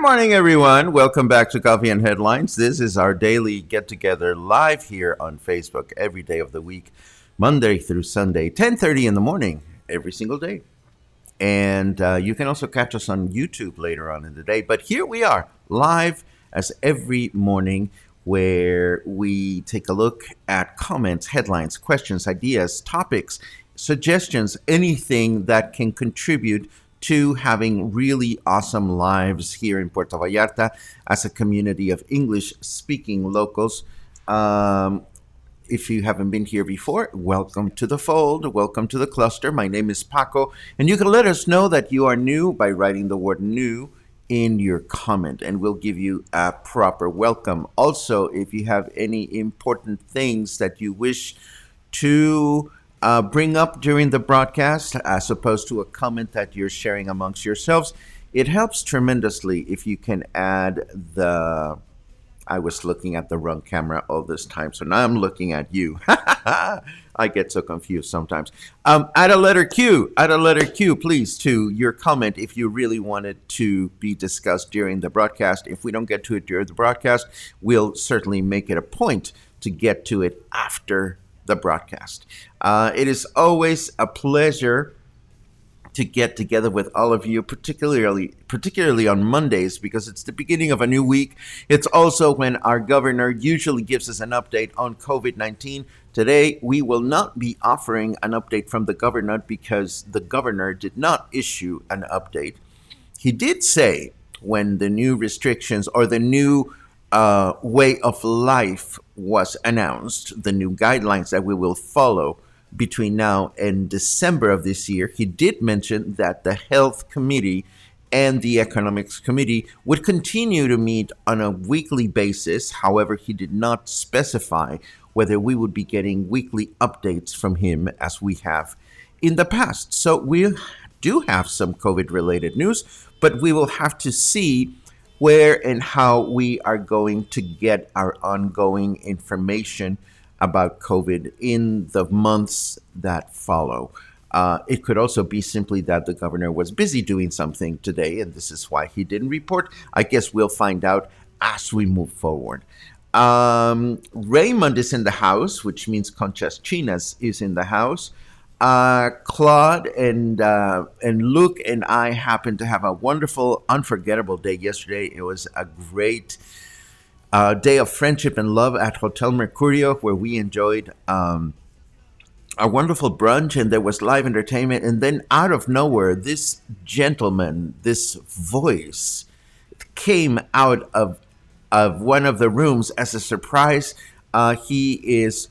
morning, everyone. Welcome back to Coffee and Headlines. This is our daily get together live here on Facebook every day of the week, Monday through Sunday, 10:30 in the morning, every single day. And you can also catch us on YouTube later on in the day. But here we are, live as every morning, where we take a look at comments, headlines, questions, ideas, topics, suggestions, anything that can contribute to having really awesome lives here in Puerto Vallarta as a community of English speaking locals. If you haven't been here before, welcome to the fold. Welcome to the cluster. My name is Paco, and you can let us know that you are new by writing the word new in your comment, and we'll give you a proper welcome. Also, if you have any important things that you wish to bring up during the broadcast, as opposed to a comment that you're sharing amongst yourselves, it helps tremendously if you can add the. I was looking at the wrong camera all this time, so now I'm looking at you. I get so confused sometimes. Add a letter Q. Add a letter Q, please, to your comment if you really want it to be discussed during the broadcast. If we don't get to it during the broadcast, we'll certainly make it a point to get to it after the broadcast. It is always a pleasure to get together with all of you, particularly on Mondays, because it's the beginning of a new week. It's also when our governor usually gives us an update on COVID-19. Today, we will not be offering an update from the governor because the governor did not issue an update. He did say when the new restrictions or the new way of life was announced, the new guidelines that we will follow between now and December of this year, he did mention that the Health Committee and the Economics Committee would continue to meet on a weekly basis. However, he did not specify whether we would be getting weekly updates from him as we have in the past. So we do have some COVID-related news, but we will have to see where and how we are going to get our ongoing information about COVID in the months that follow. It could also be simply that the governor was busy doing something today, and this is why he didn't report. I guess we'll find out as we move forward. Raymond is in the house, which means Conchas Chinas is in the house. Claude and Luke and I happened to have a wonderful, unforgettable day yesterday. It was a great day of friendship and love at Hotel Mercurio, where we enjoyed a wonderful brunch, and there was live entertainment. And then out of nowhere, this gentleman, this voice came out of one of the rooms as a surprise. He is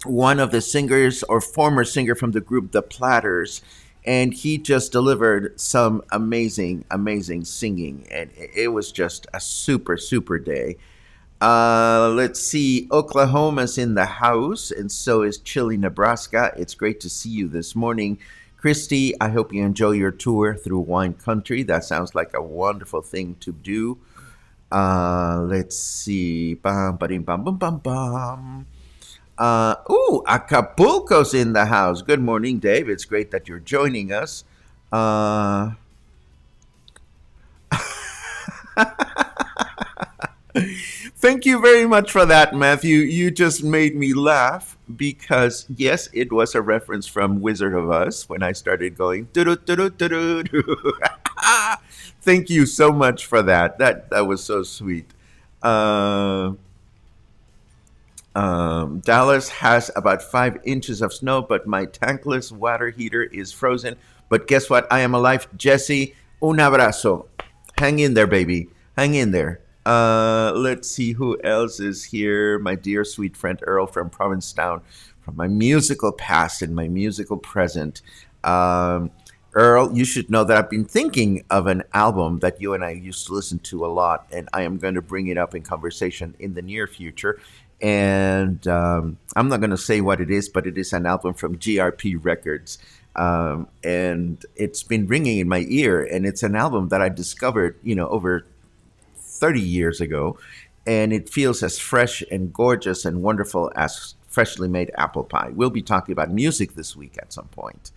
one of the singers or former singer from the group The Platters, and he just delivered some amazing singing, and it was just a super day. Let's see, Oklahoma's in the house, and so is Chile, Nebraska. It's great to see you this morning. Christy, I hope you enjoy your tour through wine country. That sounds like a wonderful thing to do. Let's see. Bam, ba-dim, bam, bam, bam, bam. Acapulco's in the house. Good morning, Dave. It's great that you're joining us. Thank you very much for that, Matthew. You just made me laugh because, yes, it was a reference from Wizard of Oz when I started going. Thank you so much for that. That was so sweet. Dallas has about 5 inches of snow, but my tankless water heater is frozen. But guess what? I am alive. Jesse, un abrazo. Hang in there, baby. Hang in there. Let's see who else is here. My dear sweet friend Earl from Provincetown, from my musical past and my musical present. Earl, you should know that I've been thinking of an album that you and I used to listen to a lot, and I am going to bring it up in conversation in the near future. And I'm not going to say what it is, but it is an album from GRP Records. And it's been ringing in my ear, and it's an album that I discovered, over 30 years ago, and it feels as fresh and gorgeous and wonderful as freshly made apple pie. We'll be talking about music this week at some point.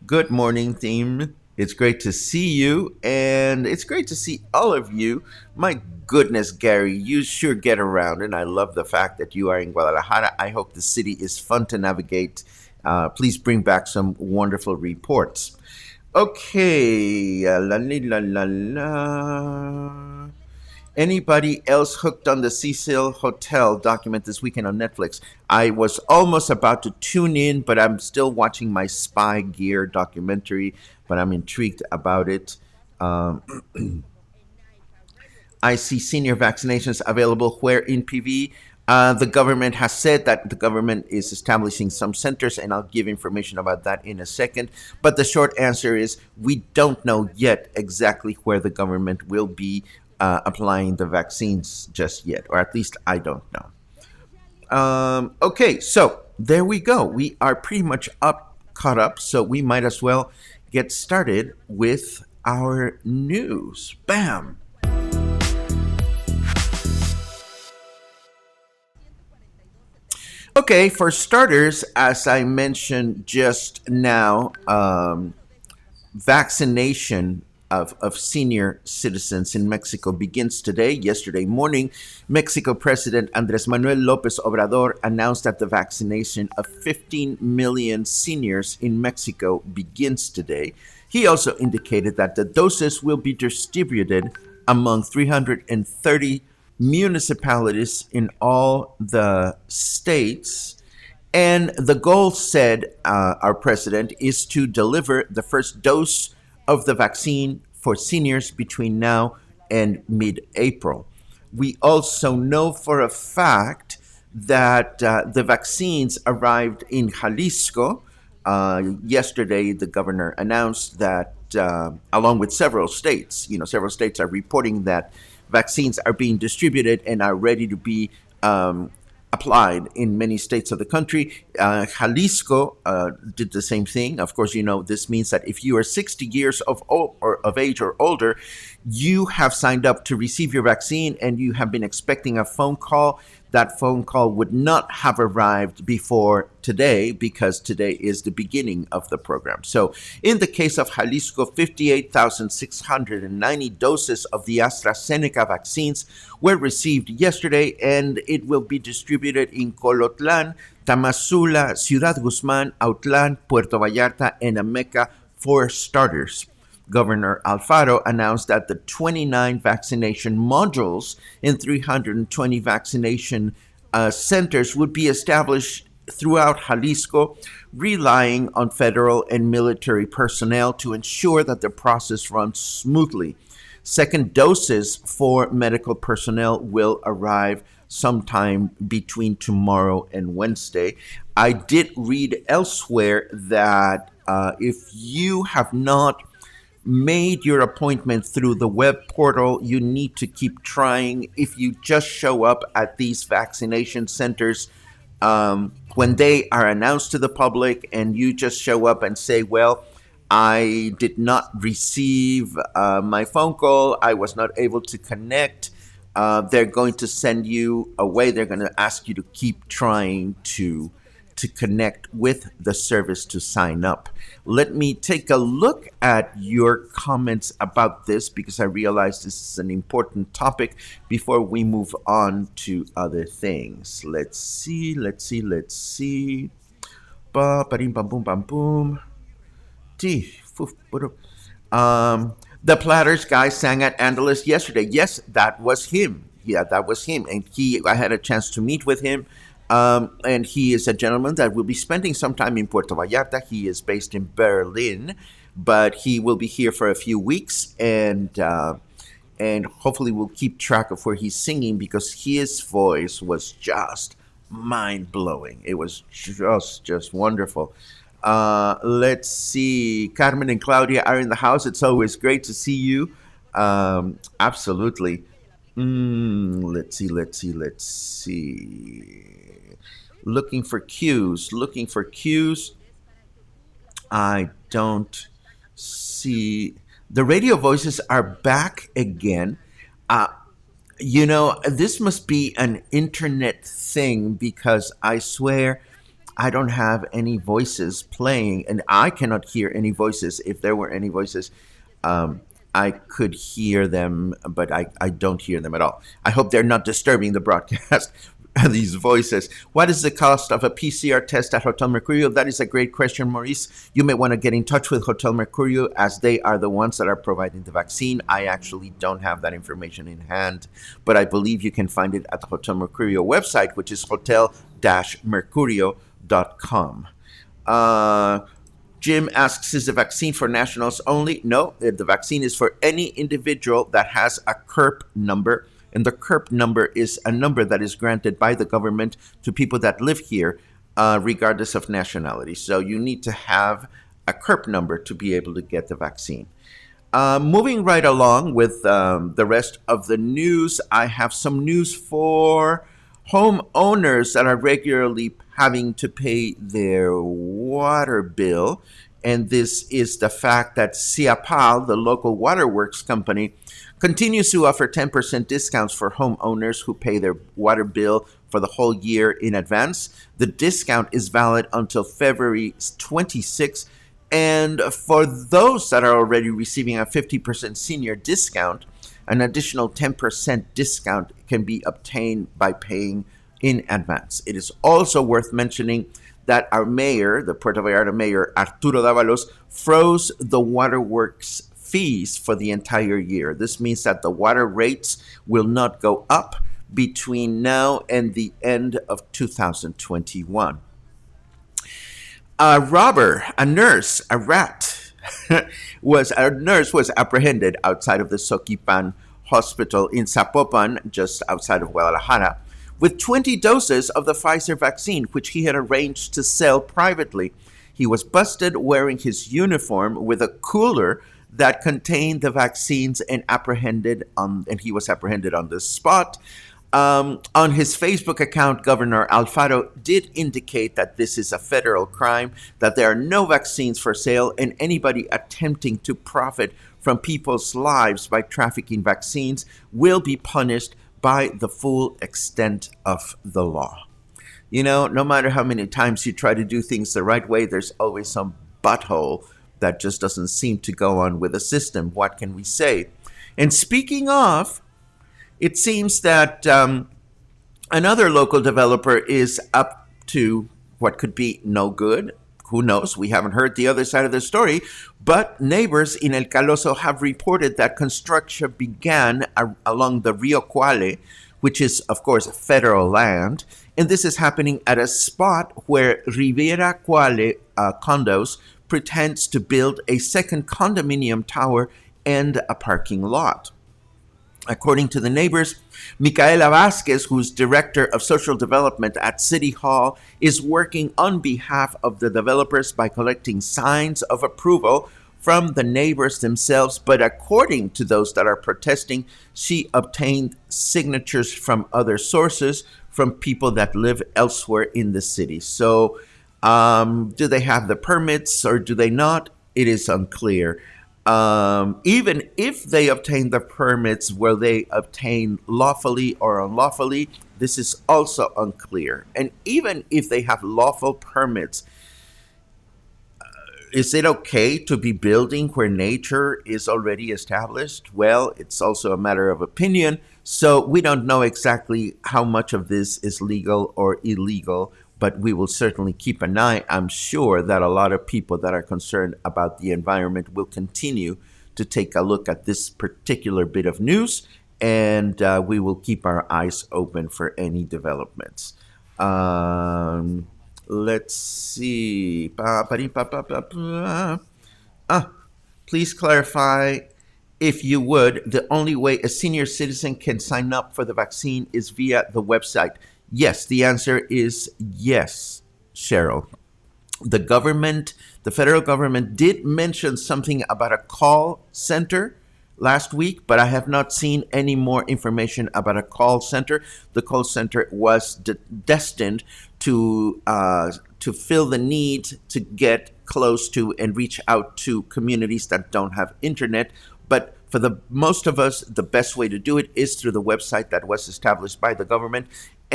Good morning, theme. It's great to see you, and it's great to see all of you. My goodness, Gary, you sure get around, and I love the fact that you are in Guadalajara. I hope the city is fun to navigate. Please bring back some wonderful reports. Okay, la la la la. Anybody else hooked on the Cecil Hotel document this weekend on Netflix? I was almost about to tune in, but I'm still watching my Spy Gear documentary, but I'm intrigued about it. Um, I see senior vaccinations available where in PV. The government has said that the government is establishing some centers, and I'll give information about that in a second. But the short answer is we don't know yet exactly where the government will be applying the vaccines just yet, or at least I don't know. Okay, so there we go. We are pretty much caught up, so we might as well get started with our news. Bam! Okay, for starters, as I mentioned just now, vaccination of senior citizens in Mexico begins today. Yesterday morning, Mexico President Andres Manuel Lopez Obrador announced that the vaccination of 15 million seniors in Mexico begins today. He also indicated that the doses will be distributed among 330 municipalities in all the states. And the goal, said our president, is to deliver the first dose of the vaccine for seniors between now and mid April. We also know for a fact that the vaccines arrived in Jalisco. Yesterday, the governor announced that, along with several states, several states are reporting that vaccines are being distributed and are ready to be applied in many states of the country. Jalisco did the same thing. Of course, this means that if you are 60 years of age or older, you have signed up to receive your vaccine and you have been expecting a phone call. That phone call would not have arrived before today because today is the beginning of the program. So in the case of Jalisco, 58,690 doses of the AstraZeneca vaccines were received yesterday, and it will be distributed in Colotlan, Tamazula, Ciudad Guzman, Autlan, Puerto Vallarta, and Ameca for starters. Governor Alfaro announced that the 29 vaccination modules in 320 vaccination centers would be established throughout Jalisco, relying on federal and military personnel to ensure that the process runs smoothly. Second doses for medical personnel will arrive sometime between tomorrow and Wednesday. I did read elsewhere that if you have not made your appointment through the web portal, you need to keep trying. If you just show up at these vaccination centers when they are announced to the public and you just show up and say, well, I did not receive my phone call, I was not able to connect, they're going to send you away. They're going to ask you to keep trying to connect with the service to sign up. Let me take a look at your comments about this because I realize this is an important topic before we move on to other things. Let's see. Ba-ba-dim, bam, boom, bam, boom. The Platters guy sang at Andalusia yesterday. Yes, that was him. Yeah, that was him. And I had a chance to meet with him. And he is a gentleman that will be spending some time in Puerto Vallarta. He is based in Berlin, but he will be here for a few weeks, and hopefully we'll keep track of where he's singing because his voice was just mind blowing. It was just wonderful. Let's see. Carmen and Claudia are in the house. It's always great to see you. Absolutely. Let's see. Looking for cues. I don't see. The radio voices are back again. Uh, this must be an internet thing because I swear I don't have any voices playing, and I cannot hear any voices. If there were any voices, um, I could hear them, but I don't hear them at all. I hope they're not disturbing the broadcast. These voices. What is the cost of a PCR test at Hotel Mercurio? That is a great question, Maurice. You may want to get in touch with Hotel Mercurio, as they are the ones that are providing the vaccine. I actually don't have that information in hand, but I believe you can find it at the Hotel Mercurio website, which is hotel-mercurio.com. Jim asks, is the vaccine for nationals only? No, the vaccine is for any individual that has a CERP number. And the CERP number is a number that is granted by the government to people that live here, regardless of nationality. So you need to have a CERP number to be able to get the vaccine. Moving right along with the rest of the news, I have some news for homeowners that are regularly having to pay their water bill. And this is the fact that Ciapal, the local waterworks company, continues to offer 10% discounts for homeowners who pay their water bill for the whole year in advance. The discount is valid until February 26th. And for those that are already receiving a 50% senior discount, an additional 10% discount can be obtained by paying in advance. It is also worth mentioning that our mayor, the Puerto Vallarta mayor, Arturo Dávalos, froze the waterworks fees for the entire year. This means that the water rates will not go up between now and the end of 2021. A robber, a nurse, a rat, was apprehended outside of the Soquipan hospital in Zapopan, just outside of Guadalajara, with 20 doses of the Pfizer vaccine, which he had arranged to sell privately. He was busted wearing his uniform with a cooler that contained the vaccines and he was apprehended on the spot. On his Facebook account, Governor Alfaro did indicate that this is a federal crime, that there are no vaccines for sale, and anybody attempting to profit from people's lives by trafficking vaccines will be punished by the full extent of the law. You know, no matter how many times you try to do things the right way, there's always some butthole that just doesn't seem to go on with the system. What can we say? And speaking of, it seems that another local developer is up to what could be no good. Who knows? We haven't heard the other side of the story. But neighbors in El Caloso have reported that construction began along the Río Cuale, which is, of course, federal land. And this is happening at a spot where Riviera Cuale Condos pretends to build a second condominium tower and a parking lot. According to the neighbors, Micaela Vasquez, who's director of social development at City Hall, is working on behalf of the developers by collecting signs of approval from the neighbors themselves. But according to those that are protesting, she obtained signatures from other sources, from people that live elsewhere in the city. So do they have the permits or do they not? It is unclear. Even if they obtain the permits, will they obtain lawfully or unlawfully? This is also unclear. And even if they have lawful permits, is it okay to be building where nature is already established? Well, it's also a matter of opinion. So we don't know exactly how much of this is legal or illegal, but we will certainly keep an eye. I'm sure that a lot of people that are concerned about the environment will continue to take a look at this particular bit of news, and we will keep our eyes open for any developments. Let's see. Please clarify, if you would, the only way a senior citizen can sign up for the vaccine is via the website. Yes, the answer is yes, Cheryl. The government, the federal government, did mention something about a call center last week, but I have not seen any more information about a call center. The call center was destined to fill the need to get close to and reach out to communities that don't have internet. But for most of us, the best way to do it is through the website that was established by the government.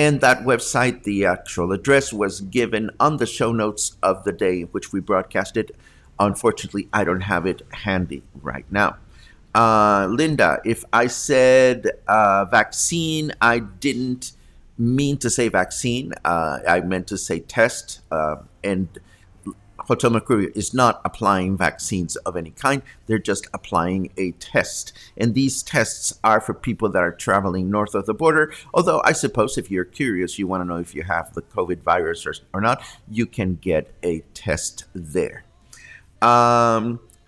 And that website, the actual address was given on the show notes of the day in which we broadcasted. Unfortunately, I don't have it handy right now. Linda, if I said vaccine, I didn't mean to say vaccine. I meant to say test. And Hotel Mercurio is not applying vaccines of any kind. They're just applying a test. And these tests are for people that are traveling north of the border. Although I suppose if you're curious, you want to know if you have the COVID virus or not, you can get a test there.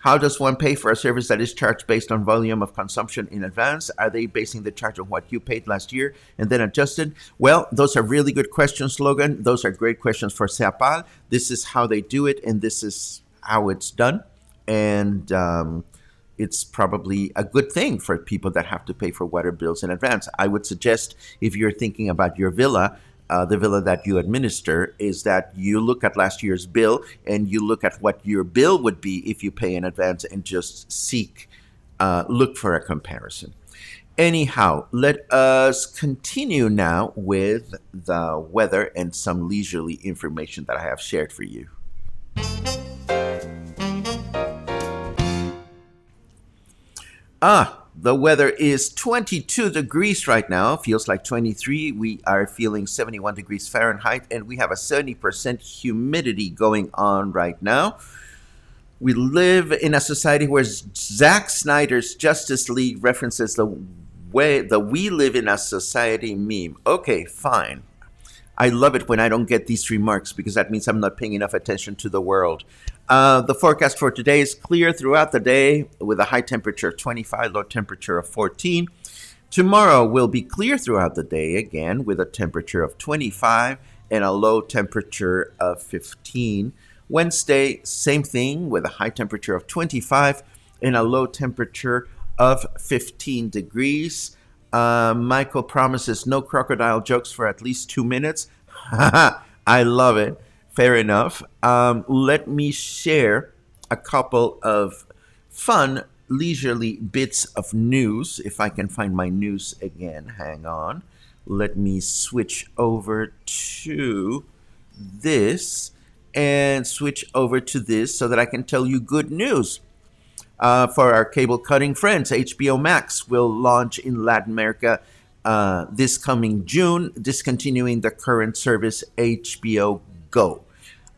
How does one pay for a service that is charged based on volume of consumption in advance? Are they basing the charge on what you paid last year and then adjusted? Well, those are really good questions, Logan. Those are great questions for CEPAL. This is how they do it, and this is how it's done. And it's probably a good thing for people that have to pay for water bills in advance. I would suggest if you're thinking about your villa, the villa that you administer, is that you look at last year's bill and you look at what your bill would be if you pay in advance and just look for a comparison. Anyhow, let us continue now with the weather and some leisurely information that I have shared for you. The weather is 22 degrees right now. Feels like 23. We are feeling 71 degrees Fahrenheit, and we have a 70% humidity going on right now. We live in a society where Zack Snyder's Justice League references the "we live in a society" meme. Okay, fine. I love it when I don't get these remarks because that means I'm not paying enough attention to the world. The forecast for today is clear throughout the day with a high temperature of 25, low temperature of 14. Tomorrow will be clear throughout the day again with a temperature of 25 and a low temperature of 15. Wednesday, same thing with a high temperature of 25 and a low temperature of 15 degrees. Michael promises no crocodile jokes for at least 2 minutes. I love it. Fair enough. Let me share a couple of fun, leisurely bits of news. If I can find my news again, hang on. Let me switch over to this and switch over to this so that I can tell you good news. For our cable cutting friends, HBO Max will launch in Latin America this coming June, discontinuing the current service HBO Go.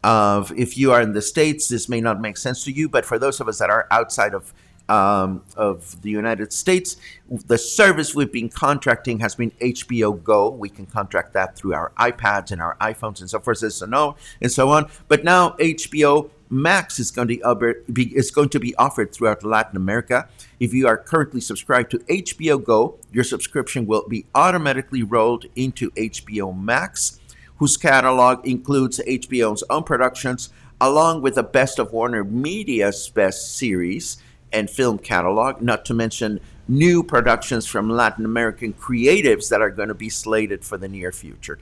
If you are in the States, this may not make sense to you, but for those of us that are outside of the United States, the service we've been contracting has been HBO Go. We can contract that through our iPads and our iPhones and so forth and so on. But now HBO Max is going to be offered throughout Latin America. If you are currently subscribed to HBO Go, your subscription will be automatically rolled into HBO Max, whose catalog includes HBO's own productions, along with the best of Warner Media's best series and film catalog, not to mention new productions from Latin American creatives that are going to be slated for the near future.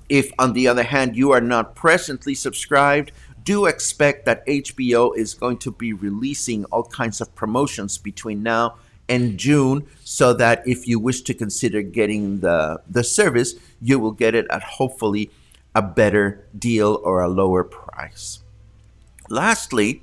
If, on the other hand, you are not presently subscribed, do expect that HBO is going to be releasing all kinds of promotions between now and June, so that if you wish to consider getting the service, you will get it at hopefully a better deal or a lower price. Lastly,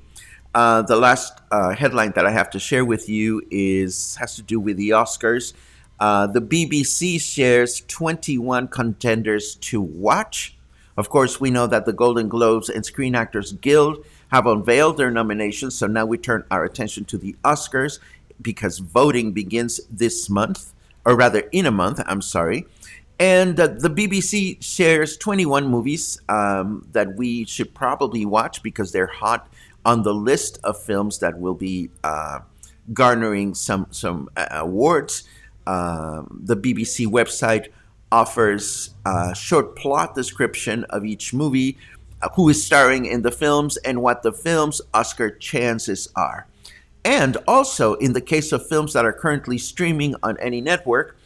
the last headline that I have to share with you has to do with the Oscars. The BBC shares 21 contenders to watch. Of course, we know that the Golden Globes and Screen Actors Guild have unveiled their nominations, so now we turn our attention to the Oscars because voting begins this month, or rather in a month, I'm sorry. And the BBC shares 21 movies that we should probably watch because they're hot on the list of films that will be garnering some awards. The BBC website offers a short plot description of each movie, who is starring in the films, and what the film's Oscar chances are. And also, in the case of films that are currently streaming on any network,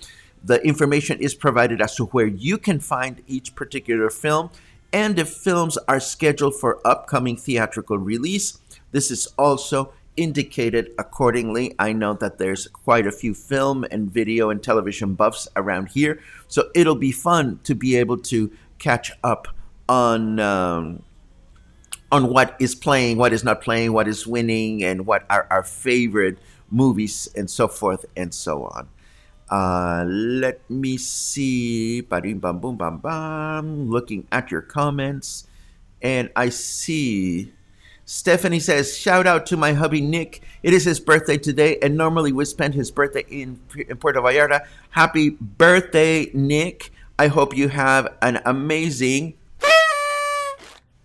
the information is provided as to where you can find each particular film, and if films are scheduled for upcoming theatrical release. This is also indicated accordingly. I know that there's quite a few film and video and television buffs around here, so it'll be fun to be able to catch up on what is playing, what is not playing, what is winning, and what are our favorite movies, and so forth and so on. Let me see. Ba-ding, bam, boom, bam, bam. Looking at your comments, and I see Stephanie says, shout out to my hubby Nick. It is his birthday today, and normally we spend his birthday in Puerto Vallarta. Happy birthday, Nick. I hope you have an amazing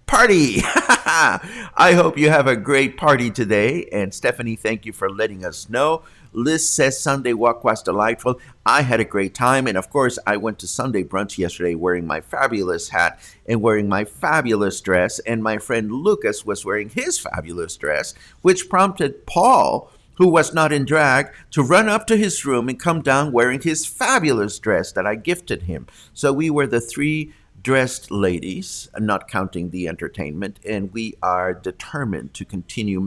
party. I hope you have a great party today. And Stephanie, thank you for letting us know. Liz says Sunday walk was delightful. I had a great time. And of course, I went to Sunday brunch yesterday wearing my fabulous hat and wearing my fabulous dress. And my friend Lucas was wearing his fabulous dress, which prompted Paul, who was not in drag, to run up to his room and come down wearing his fabulous dress that I gifted him. So we were the three dressed ladies, not counting the entertainment, and we are determined to continue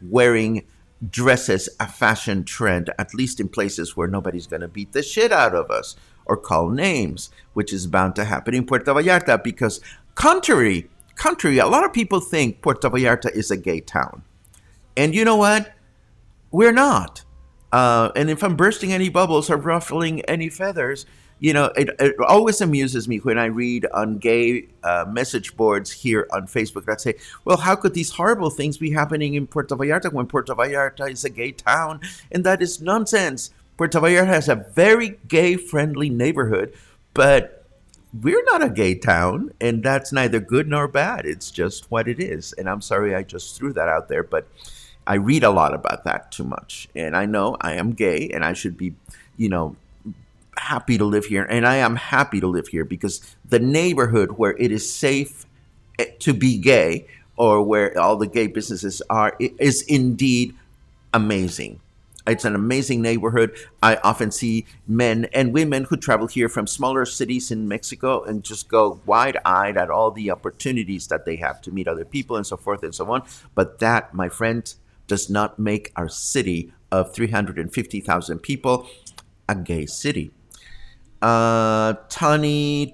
wearing dresses a fashion trend, at least in places where nobody's going to beat the shit out of us or call names, which is bound to happen in Puerto Vallarta because contrary, a lot of people think Puerto Vallarta is a gay town. And you know what? We're not. And if I'm bursting any bubbles or ruffling any feathers, it always amuses me when I read on gay message boards here on Facebook that say, well, how could these horrible things be happening in Puerto Vallarta when Puerto Vallarta is a gay town? And that is nonsense. Puerto Vallarta has a very gay-friendly neighborhood, but we're not a gay town, and that's neither good nor bad. It's just what it is. And I'm sorry I just threw that out there, but I read a lot about that too much. And I know I am gay, and I should be, happy to live here, and I am happy to live here because the neighborhood where it is safe to be gay or where all the gay businesses are is indeed amazing. It's an amazing neighborhood. I often see men and women who travel here from smaller cities in Mexico and just go wide-eyed at all the opportunities that they have to meet other people and so forth and so on. But that, my friend, does not make our city of 350,000 people a gay city. Tony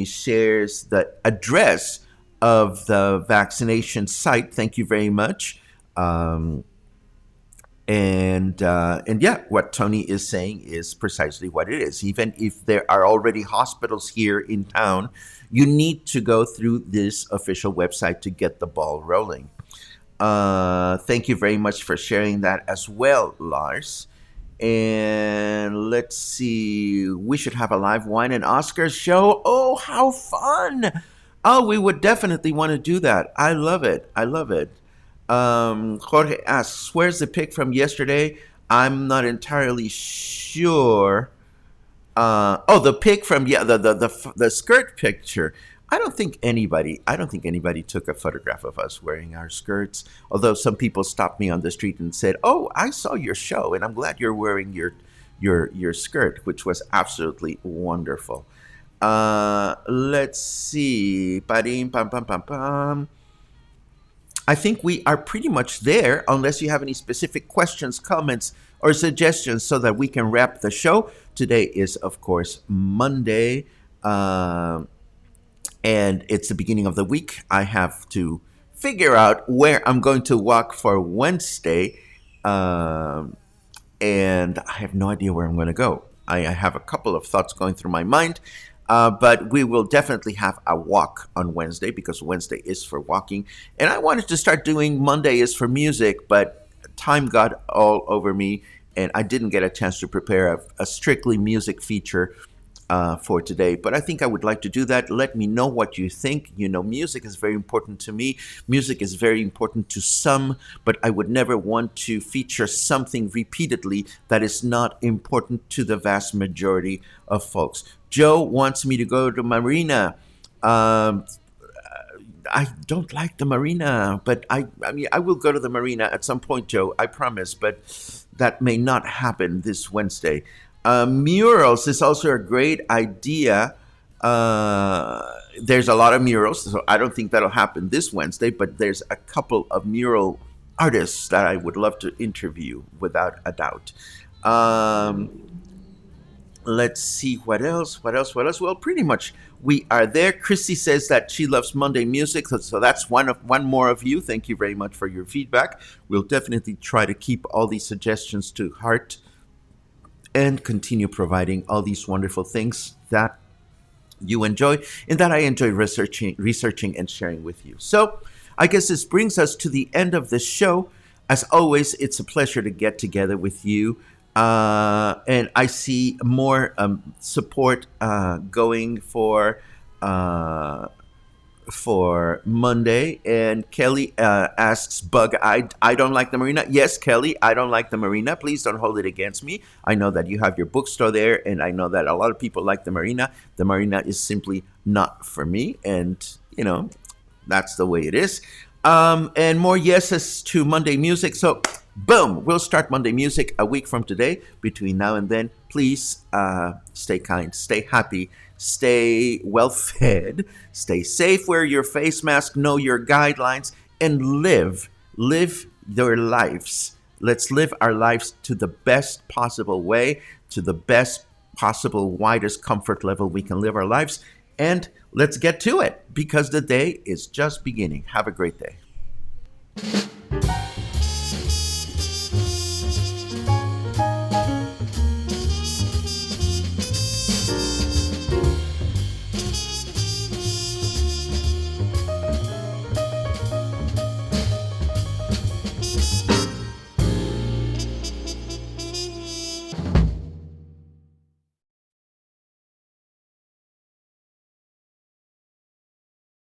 shares the address of the vaccination site. Thank you very much. And yeah, what Tony is saying is precisely what it is. Even if there are already hospitals here in town, you need to go through this official website to get the ball rolling. Thank you very much for sharing that as well, Lars. And let's see, we should have a live wine and Oscars show. Oh, how fun. Oh, we would definitely want to do that. I love it. Jorge asks, where's the pic from yesterday? I'm not entirely sure. The pic from the skirt picture. I don't think anybody took a photograph of us wearing our skirts. Although some people stopped me on the street and said, "Oh, I saw your show, and I'm glad you're wearing your skirt," which was absolutely wonderful. Let's see. Pam, pam, pam, pam. I think we are pretty much there, unless you have any specific questions, comments, or suggestions, so that we can wrap the show. Today is, of course, Monday. And it's the beginning of the week. I have to figure out where I'm going to walk for Wednesday. And I have no idea where I'm going to go. I have a couple of thoughts going through my mind. But we will definitely have a walk on Wednesday because Wednesday is for walking. And I wanted to start doing Monday is for music, but time got all over me. And I didn't get a chance to prepare a strictly music feature for today, but I think I would like to do that. Let me know what you think. Music is very important to me. Music is very important to some, but I would never want to feature something repeatedly that is not important to the vast majority of folks. Joe wants me to go to Marina. I don't like the Marina, but I will go to the Marina at some point, Joe, I promise, but that may not happen this Wednesday. Murals is also a great idea. There's a lot of murals, so I don't think that'll happen this Wednesday, but there's a couple of mural artists that I would love to interview without a doubt. Um, let's see what else. What else? What else? Well, pretty much we are there. Christy says that she loves Monday music, so that's one more of you. Thank you very much for your feedback. We'll definitely try to keep all these suggestions to heart and continue providing all these wonderful things that you enjoy and that I enjoy researching and sharing with you. So I guess this brings us to the end of this show. As always, it's a pleasure to get together with you. And I see more support going for Monday. And Kelly asks, Bug, I don't like the marina. Yes, Kelly, I don't like the marina. Please don't hold it against me. I know that you have your bookstore there, and I know that a lot of people like the marina. The marina is simply not for me. And, that's the way it is. And more yeses to Monday music. So, boom, we'll start Monday music a week from today. Between now and then, please stay kind, stay happy, stay well fed, stay safe, wear your face mask, know your guidelines, and live your lives. Let's live our lives to the best possible way, to the best possible, widest comfort level we can live our lives. And let's get to it because the day is just beginning. Have a great day.